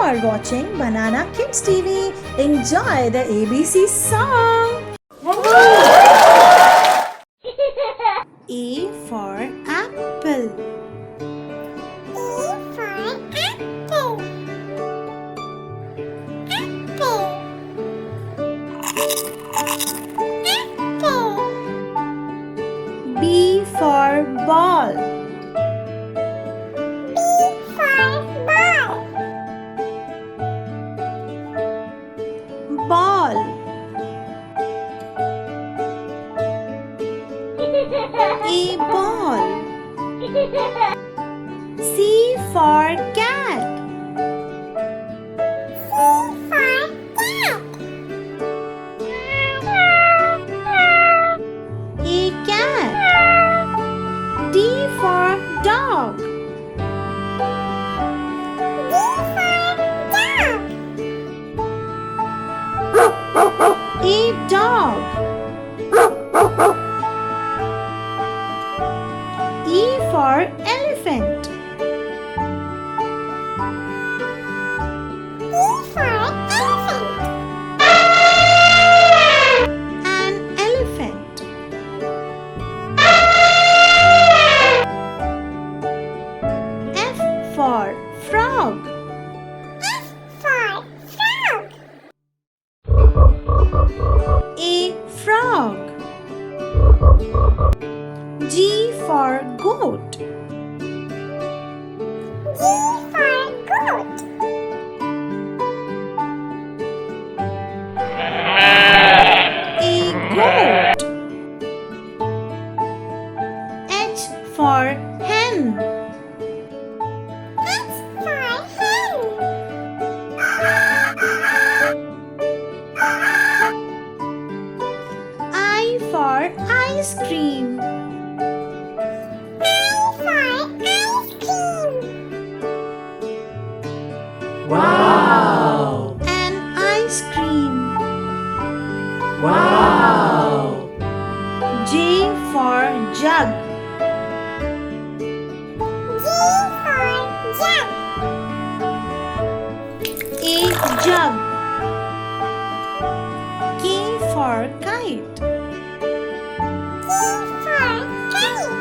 are watching Banana Kids TV. Enjoy the ABC song. A for apple. A for apple. Apple. Apple. B for ball. B for ball. Ball. A ball. C for cat. C for cat. A cat. D for dog. D for dog. A dog. E for elephant. E for elephant. An elephant. F for frog. F for frog. A frog. G for goat. G for goat. A goat. H for hen. H for hen. I for ice cream. I for ice cream. Wow! An ice cream. Wow! J for jug. G for jug. A jug. K for kite. K for kite.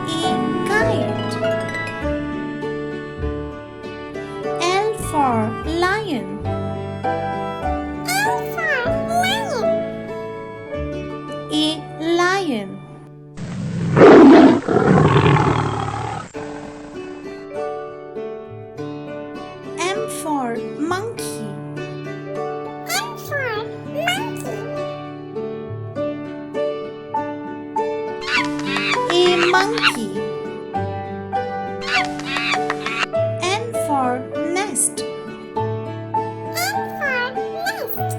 A kite. L for lion. L for lion. A lion. M for monkey. M for monkey. A monkey. N for nest. N for nest.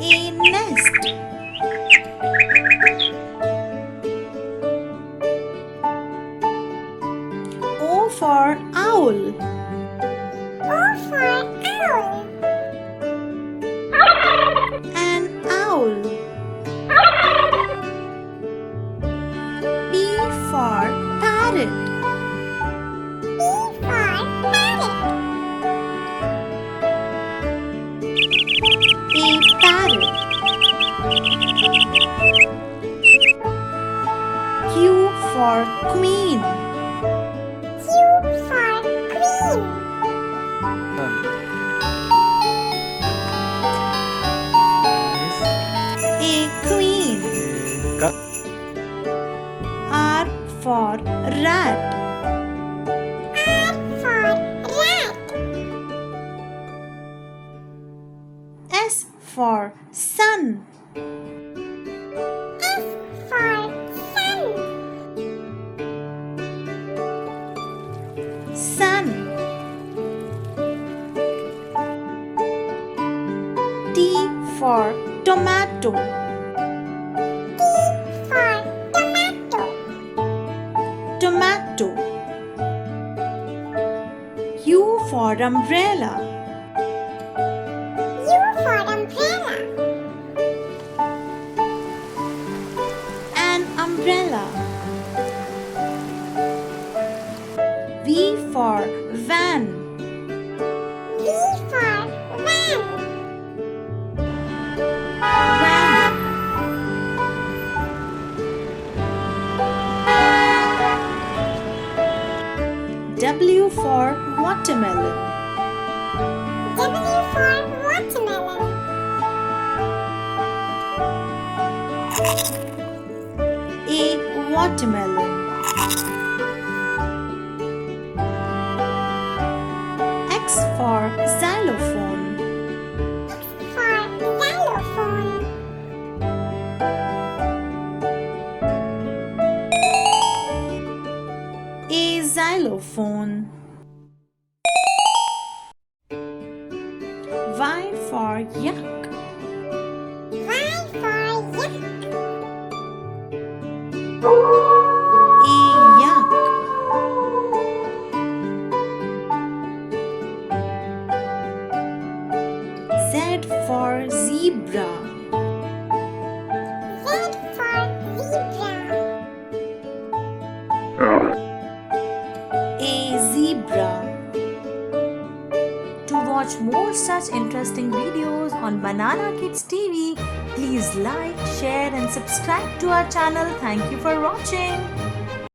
A nest. O for owl. O for owl. An owl. P for parrot. P for parrot. A parrot. Q for queen. Q for queen. A queen. R for rat. R for rat. S for sun. S for sun. Sun. T for tomato. T for tomato. Tomato. U for umbrella. U for umbrella. An umbrella. V for van. V for van. Van. W for watermelon. W for watermelon. A watermelon. X for xylophone. For xylophone. A xylophone. Y for yak. Y for yak. A yak. Z for zebra. Z for zebra. A zebra. To watch more such interesting videos on Banana Kids TV, please like, share and subscribe to our channel. Thank you for watching.